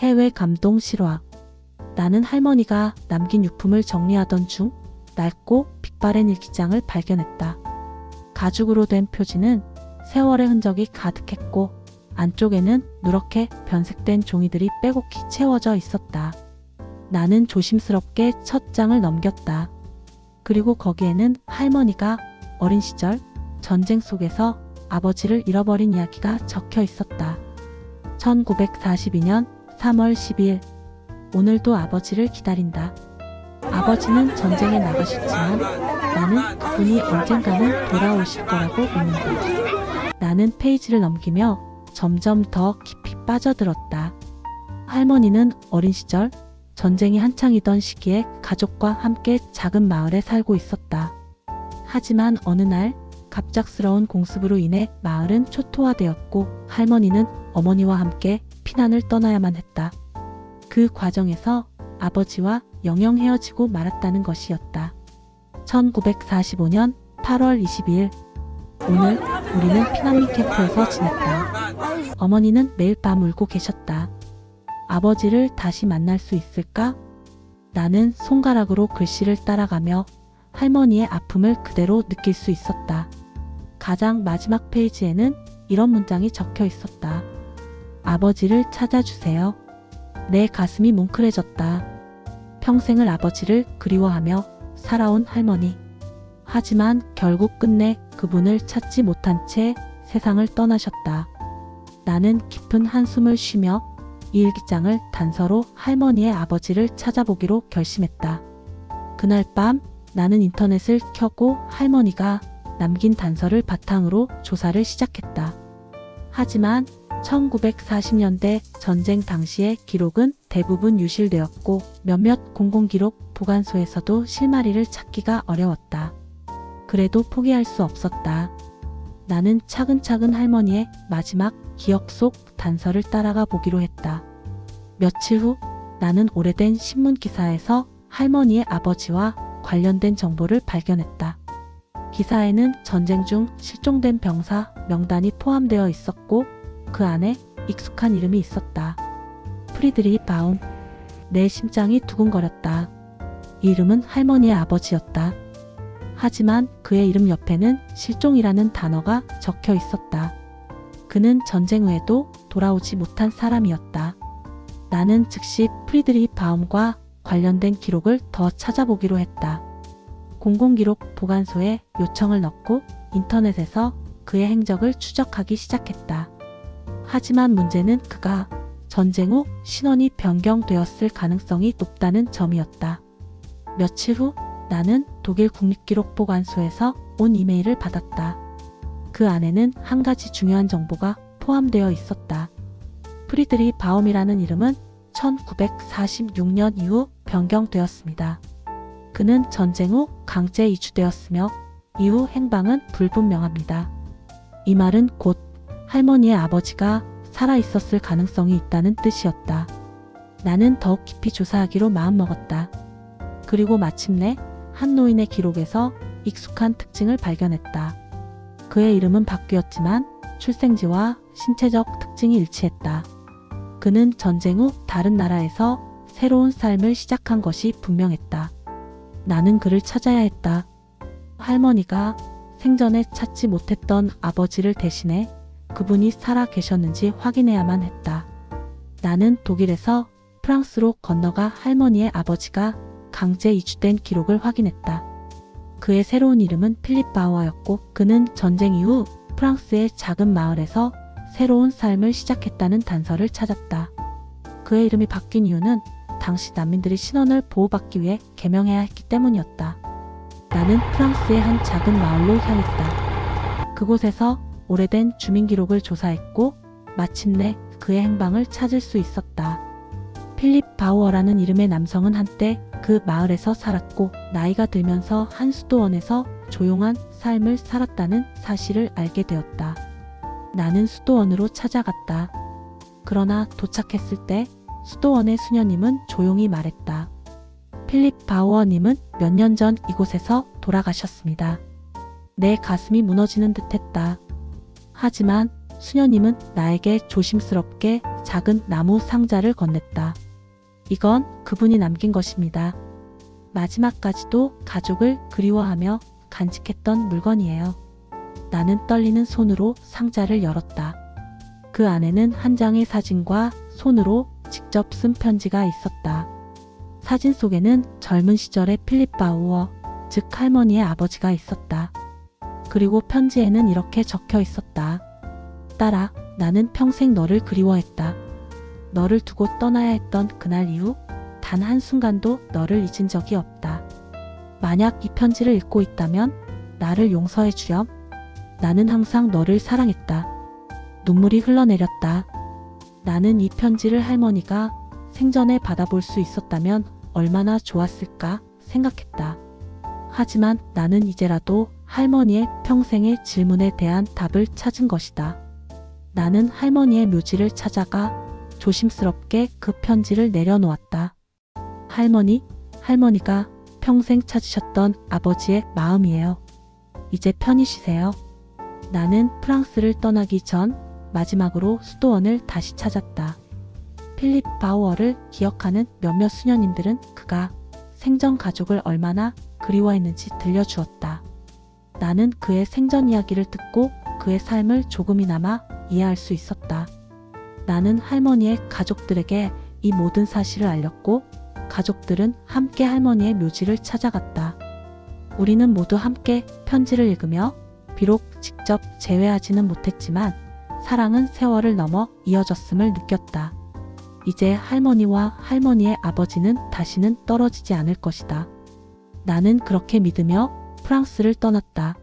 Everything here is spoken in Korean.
해외 감동 실화. 나는 할머니가 남긴 유품을 정리하던 중 낡고 빛바랜 일기장을 발견했다. 가죽으로 된 표지는 세월의 흔적이 가득했고 안쪽에는 누렇게 변색된 종이들이 빼곡히 채워져 있었다. 나는 조심스럽게 첫 장을 넘겼다. 그리고 거기에는 할머니가 어린 시절 전쟁 속에서 아버지를 잃어버린 이야기가 적혀 있었다. 1942년 3월 12일. 오늘도 아버지를 기다린다. 아버지는 전쟁에 나가셨지만 나는 그분이 언젠가는 돌아오실 거라고 믿는다. 나는 페이지를 넘기며 점점 더 깊이 빠져들었다. 할머니는 어린 시절 전쟁이 한창이던 시기에 가족과 함께 작은 마을에 살고 있었다. 하지만 어느 날 갑작스러운 공습으로 인해 마을은 초토화되었고 할머니는 어머니와 함께 피난을 떠나야만 했다. 그 과정에서 아버지와 영영 헤어지고 말았다는 것이었다. 1945년 8월 22일. 오늘 우리는 피난민 캠프에서 지냈다. 어머니는 매일 밤 울고 계셨다. 아버지를 다시 만날 수 있을까? 나는 손가락으로 글씨를 따라가며 할머니의 아픔을 그대로 느낄 수 있었다. 가장 마지막 페이지에는 이런 문장이 적혀 있었다. 아버지를 찾아주세요. 내 가슴이 뭉클해졌다. 평생을 아버지를 그리워하며 살아온 할머니. 하지만 결국 끝내 그분을 찾지 못한 채 세상을 떠나셨다. 나는 깊은 한숨을 쉬며 이 일기장을 단서로 할머니의 아버지를 찾아보기로 결심했다. 그날 밤 나는 인터넷을 켜고 할머니가 남긴 단서를 바탕으로 조사를 시작했다. 하지만 1940년대 전쟁 당시의 기록은 대부분 유실되었고 몇몇 공공기록 보관소에서도 실마리를 찾기가 어려웠다. 그래도 포기할 수 없었다. 나는 차근차근 할머니의 마지막 기억 속 단서를 따라가 보기로 했다. 며칠 후 나는 오래된 신문 기사에서 할머니의 아버지와 관련된 정보를 발견했다. 기사에는 전쟁 중 실종된 병사 명단이 포함되어 있었고 그 안에 익숙한 이름이 있었다. 프리드리히 바움. 내 심장이 두근거렸다. 이 이름은 할머니의 아버지였다. 하지만 그의 이름 옆에는 실종이라는 단어가 적혀 있었다. 그는 전쟁 후에도 돌아오지 못한 사람이었다. 나는 즉시 프리드리히 바움과 관련된 기록을 더 찾아보기로 했다. 공공기록 보관소에 요청을 넣고 인터넷에서 그의 행적을 추적하기 시작했다. 하지만 문제는 그가 전쟁 후 신원이 변경되었을 가능성이 높다는 점이었다. 며칠 후 나는 독일 국립기록보관소에서 온 이메일을 받았다. 그 안에는 한 가지 중요한 정보가 포함되어 있었다. 프리드리히 바움이라는 이름은 1946년 이후 변경되었습니다. 그는 전쟁 후 강제 이주되었으며 이후 행방은 불분명합니다. 이 말은 곧 할머니의 아버지가 살아있었을 가능성이 있다는 뜻이었다. 나는 더욱 깊이 조사하기로 마음먹었다. 그리고 마침내 한 노인의 기록에서 익숙한 특징을 발견했다. 그의 이름은 바뀌었지만 출생지와 신체적 특징이 일치했다. 그는 전쟁 후 다른 나라에서 새로운 삶을 시작한 것이 분명했다. 나는 그를 찾아야 했다. 할머니가 생전에 찾지 못했던 아버지를 대신해 그분이 살아 계셨는지 확인해야만 했다. 나는 독일에서 프랑스로 건너가 할머니의 아버지가 강제 이주된 기록을 확인했다. 그의 새로운 이름은 필립 바우어였고 그는 전쟁 이후 프랑스의 작은 마을에서 새로운 삶을 시작했다는 단서를 찾았다. 그의 이름이 바뀐 이유는 당시 난민들이 신원을 보호받기 위해 개명해야 했기 때문이었다. 나는 프랑스의 한 작은 마을로 향했다. 그곳에서 오래된 주민기록을 조사했고 마침내 그의 행방을 찾을 수 있었다. 필립 바우어라는 이름의 남성은 한때 그 마을에서 살았고 나이가 들면서 한 수도원에서 조용한 삶을 살았다는 사실을 알게 되었다. 나는 수도원으로 찾아갔다. 그러나 도착했을 때 수도원의 수녀님은 조용히 말했다. 필립 바우어님은 몇 년 전 이곳에서 돌아가셨습니다. 내 가슴이 무너지는 듯했다. 하지만 수녀님은 나에게 조심스럽게 작은 나무 상자를 건넸다. 이건 그분이 남긴 것입니다. 마지막까지도 가족을 그리워하며 간직했던 물건이에요. 나는 떨리는 손으로 상자를 열었다. 그 안에는 한 장의 사진과 손으로 직접 쓴 편지가 있었다. 사진 속에는 젊은 시절의 필립 바우어, 즉 할머니의 아버지가 있었다. 그리고 편지에는 이렇게 적혀 있었다. 딸아, 나는 평생 너를 그리워했다. 너를 두고 떠나야 했던 그날 이후 단 한순간도 너를 잊은 적이 없다. 만약 이 편지를 읽고 있다면 나를 용서해 주렴. 나는 항상 너를 사랑했다. 눈물이 흘러내렸다. 나는 이 편지를 할머니가 생전에 받아볼 수 있었다면 얼마나 좋았을까 생각했다. 하지만 나는 이제라도 할머니의 평생의 질문에 대한 답을 찾은 것이다. 나는 할머니의 묘지를 찾아가 조심스럽게 그 편지를 내려놓았다. 할머니가 평생 찾으셨던 아버지의 마음이에요. 이제 편히 쉬세요. 나는 프랑스를 떠나기 전 마지막으로 수도원을 다시 찾았다. 필립 바우어를 기억하는 몇몇 수녀님들은 그가 생전 가족을 얼마나 그리워했는지 들려주었다. 나는 그의 생전 이야기를 듣고 그의 삶을 조금이나마 이해할 수 있었다. 나는 할머니의 가족들에게 이 모든 사실을 알렸고 가족들은 함께 할머니의 묘지를 찾아갔다. 우리는 모두 함께 편지를 읽으며 비록 직접 재회하지는 못했지만 사랑은 세월을 넘어 이어졌음을 느꼈다. 이제 할머니와 할머니의 아버지는 다시는 떨어지지 않을 것이다. 나는 그렇게 믿으며 프랑스를 떠났다.